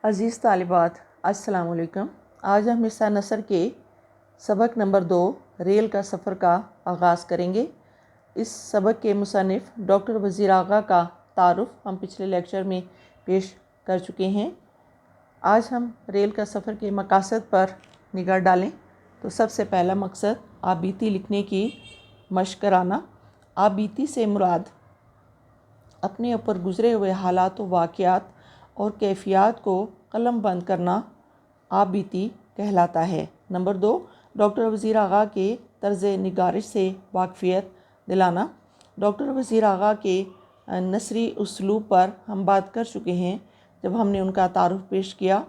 عزیز طالبات السلام علیکم۔ آج ہم حصہ نثر کے سبق نمبر 2 ریل کا سفر کا آغاز کریں گے۔ اس سبق کے مصنف ڈاکٹر وزیر آغا کا تعارف ہم پچھلے لیکچر میں پیش کر چکے ہیں۔ آج ہم ریل کا سفر کے مقاصد پر نگاہ ڈالیں تو سب سے پہلا مقصد آپ بیتی لکھنے کی مشق کرانا۔ آپ بیتی سے مراد اپنے اوپر گزرے ہوئے حالات و واقعات اور کیفیات کو قلم بند کرنا آپ بیتی کہلاتا ہے۔ نمبر 2، ڈاکٹر وزیر آغا کے طرز نگارش سے واقفیت دلانا۔ ڈاکٹر وزیر آغا کے نثری اسلوب پر ہم بات کر چکے ہیں جب ہم نے ان کا تعارف پیش کیا۔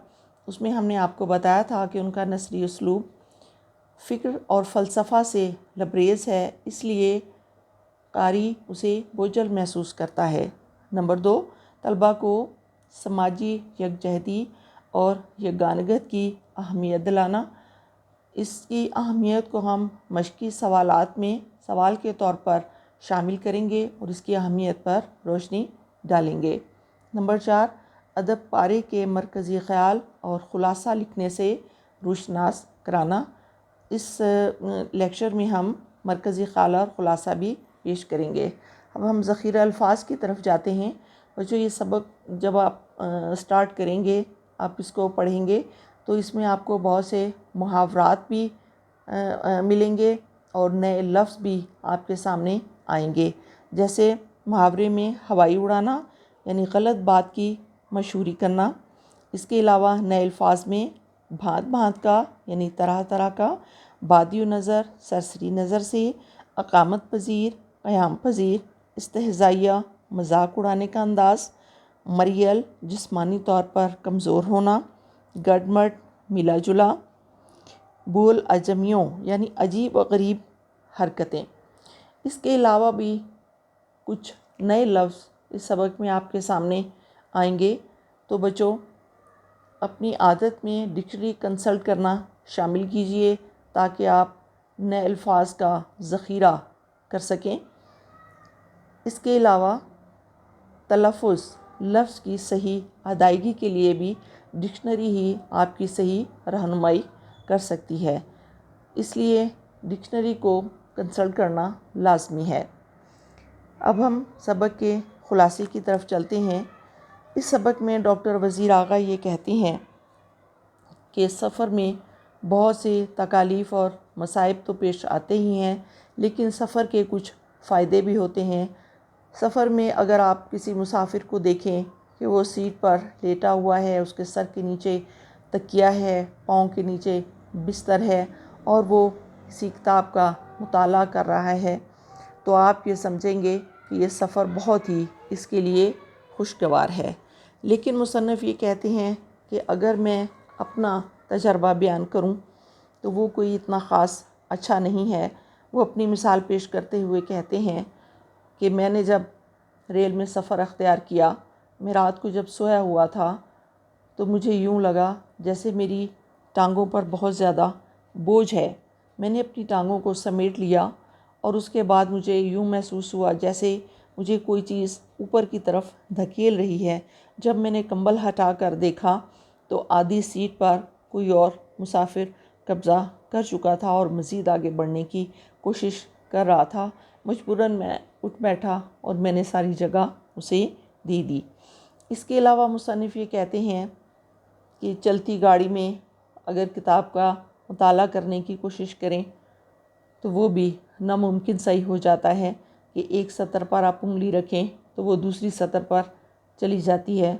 اس میں ہم نے آپ کو بتایا تھا کہ ان کا نثری اسلوب فکر اور فلسفہ سے لبریز ہے، اس لیے قاری اسے بوجھل محسوس کرتا ہے۔ نمبر 2، طلباء کو سماجی یکجہتی اور یگانگت کی اہمیت دلانا۔ اس کی اہمیت کو ہم مشقی سوالات میں سوال کے طور پر شامل کریں گے اور اس کی اہمیت پر روشنی ڈالیں گے۔ نمبر 4، ادب پارے کے مرکزی خیال اور خلاصہ لکھنے سے روشناس کرانا۔ اس لیکچر میں ہم مرکزی خیال اور خلاصہ بھی پیش کریں گے۔ اب ہم ذخیرہ الفاظ کی طرف جاتے ہیں۔ بچوں، یہ سبق جب آپ سٹارٹ کریں گے، آپ اس کو پڑھیں گے تو اس میں آپ کو بہت سے محاورات بھی ملیں گے اور نئے لفظ بھی آپ کے سامنے آئیں گے۔ جیسے محاورے میں ہوائی اڑانا یعنی غلط بات کی مشہوری کرنا۔ اس کے علاوہ نئے الفاظ میں بھانت بھانت کا یعنی طرح طرح کا، بادی نظر، سرسری نظر سے، اقامت پذیر، قیام پذیر، استہزائیہ، مذاق اڑانے کا انداز، مریل جسمانی طور پر کمزور ہونا، گڈمڈ ملا جلا، بول عجمیوں یعنی عجیب و غریب حرکتیں۔ اس کے علاوہ بھی کچھ نئے لفظ اس سبق میں آپ کے سامنے آئیں گے، تو بچوں اپنی عادت میں ڈکشنری کنسلٹ کرنا شامل کیجئے تاکہ آپ نئے الفاظ کا ذخیرہ کر سکیں۔ اس کے علاوہ تلفظ لفظ کی صحیح ادائیگی کے لیے بھی ڈکشنری ہی آپ کی صحیح رہنمائی کر سکتی ہے، اس لیے ڈکشنری کو کنسلٹ کرنا لازمی ہے۔ اب ہم سبق کے خلاصے کی طرف چلتے ہیں۔ اس سبق میں ڈاکٹر وزیر آغا یہ کہتی ہیں کہ سفر میں بہت سے تکالیف اور مصائب تو پیش آتے ہی ہیں، لیکن سفر کے کچھ فائدے بھی ہوتے ہیں۔ سفر میں اگر آپ کسی مسافر کو دیکھیں کہ وہ سیٹ پر لیٹا ہوا ہے، اس کے سر کے نیچے تکیہ ہے، پاؤں کے نیچے بستر ہے اور وہ کسی کتاب کا مطالعہ کر رہا ہے، تو آپ یہ سمجھیں گے کہ یہ سفر بہت ہی اس کے لیے خوشگوار ہے۔ لیکن مصنف یہ کہتے ہیں کہ اگر میں اپنا تجربہ بیان کروں تو وہ کوئی اتنا خاص اچھا نہیں ہے۔ وہ اپنی مثال پیش کرتے ہوئے کہتے ہیں کہ میں نے جب ریل میں سفر اختیار کیا، میں رات کو جب سویا ہوا تھا تو مجھے یوں لگا جیسے میری ٹانگوں پر بہت زیادہ بوجھ ہے۔ میں نے اپنی ٹانگوں کو سمیٹ لیا اور اس کے بعد مجھے یوں محسوس ہوا جیسے مجھے کوئی چیز اوپر کی طرف دھکیل رہی ہے۔ جب میں نے کمبل ہٹا کر دیکھا تو آدھی سیٹ پر کوئی اور مسافر قبضہ کر چکا تھا اور مزید آگے بڑھنے کی کوشش کر رہا تھا۔ مجبوراً میں اٹھ بیٹھا اور میں نے ساری جگہ اسے دے دی۔ اس کے علاوہ مصنف یہ کہتے ہیں کہ چلتی گاڑی میں اگر کتاب کا مطالعہ کرنے کی کوشش کریں تو وہ بھی ناممکن صحیح ہو جاتا ہے کہ ایک سطر پر آپ انگلی رکھیں تو وہ دوسری سطر پر چلی جاتی ہے۔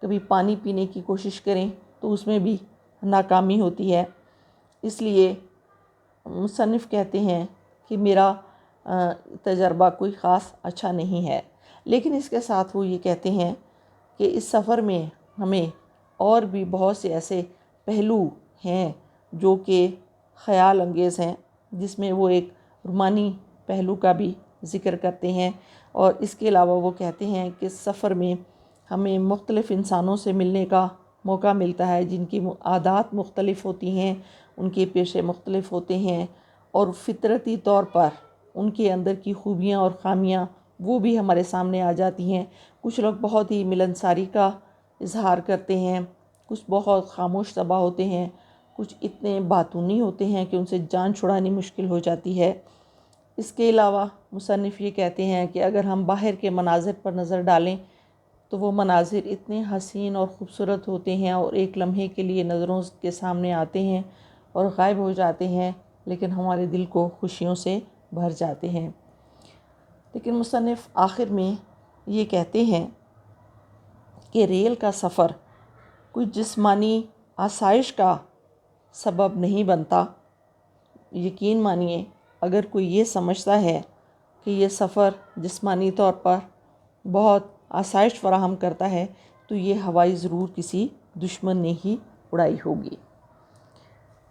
کبھی پانی پینے کی کوشش کریں تو اس میں بھی ناکامی ہوتی ہے۔ اس لیے مصنف کہتے ہیں کہ میرا تجربہ کوئی خاص اچھا نہیں ہے، لیکن اس کے ساتھ وہ یہ کہتے ہیں کہ اس سفر میں ہمیں اور بھی بہت سے ایسے پہلو ہیں جو کہ خیال انگیز ہیں، جس میں وہ ایک رومانی پہلو کا بھی ذکر کرتے ہیں۔ اور اس کے علاوہ وہ کہتے ہیں کہ سفر میں ہمیں مختلف انسانوں سے ملنے کا موقع ملتا ہے جن کی عادات مختلف ہوتی ہیں، ان کے پیشے مختلف ہوتے ہیں اور فطرتی طور پر ان کے اندر کی خوبیاں اور خامیاں وہ بھی ہمارے سامنے آ جاتی ہیں۔ کچھ لوگ بہت ہی ملنساری کا اظہار کرتے ہیں، کچھ بہت خاموش طبع ہوتے ہیں، کچھ اتنے باتونی ہوتے ہیں کہ ان سے جان چھڑانی مشکل ہو جاتی ہے۔ اس کے علاوہ مصنف یہ کہتے ہیں کہ اگر ہم باہر کے مناظر پر نظر ڈالیں تو وہ مناظر اتنے حسین اور خوبصورت ہوتے ہیں اور ایک لمحے کے لیے نظروں کے سامنے آتے ہیں اور غائب ہو جاتے ہیں، لیکن ہمارے دل کو خوشیوں سے بھر جاتے ہیں۔ لیکن مصنف آخر میں یہ کہتے ہیں کہ ریل کا سفر کوئی جسمانی آسائش کا سبب نہیں بنتا۔ یقین مانیے، اگر کوئی یہ سمجھتا ہے کہ یہ سفر جسمانی طور پر بہت آسائش فراہم کرتا ہے تو یہ ہوائی ضرور کسی دشمن نے ہی اڑائی ہوگی۔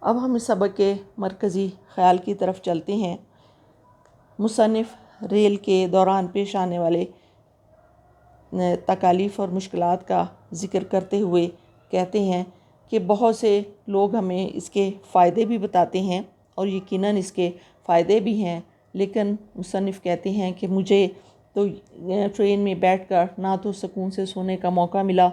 اب ہم اس سبق کے مرکزی خیال کی طرف چلتے ہیں۔ مصنف ریل کے دوران پیش آنے والے تکالیف اور مشکلات کا ذکر کرتے ہوئے کہتے ہیں کہ بہت سے لوگ ہمیں اس کے فائدے بھی بتاتے ہیں اور یقیناً اس کے فائدے بھی ہیں، لیکن مصنف کہتے ہیں کہ مجھے تو ٹرین میں بیٹھ کر نہ تو سکون سے سونے کا موقع ملا،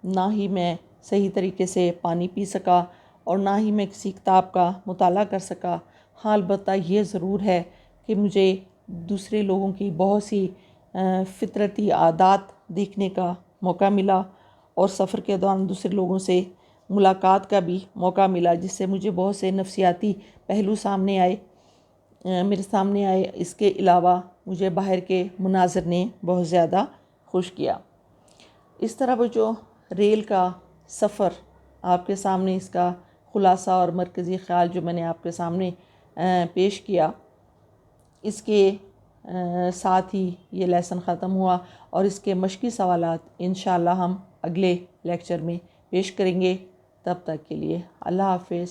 نہ ہی میں صحیح طریقے سے پانی پی سکا اور نہ ہی میں کسی کتاب کا مطالعہ کر سکا۔ ہاں، البتہ یہ ضرور ہے کہ مجھے دوسرے لوگوں کی بہت سی فطرتی عادات دیکھنے کا موقع ملا اور سفر کے دوران دوسرے لوگوں سے ملاقات کا بھی موقع ملا، جس سے مجھے بہت سے نفسیاتی پہلو میرے سامنے آئے۔ اس کے علاوہ مجھے باہر کے مناظر نے بہت زیادہ خوش کیا۔ اس طرح وہ جو ریل کا سفر آپ کے سامنے، اس کا خلاصہ اور مرکزی خیال جو میں نے آپ کے سامنے پیش کیا، اس کے ساتھ ہی یہ لیسن ختم ہوا اور اس کے مشقی سوالات انشاءاللہ ہم اگلے لیکچر میں پیش کریں گے۔ تب تک کے لیے اللہ حافظ۔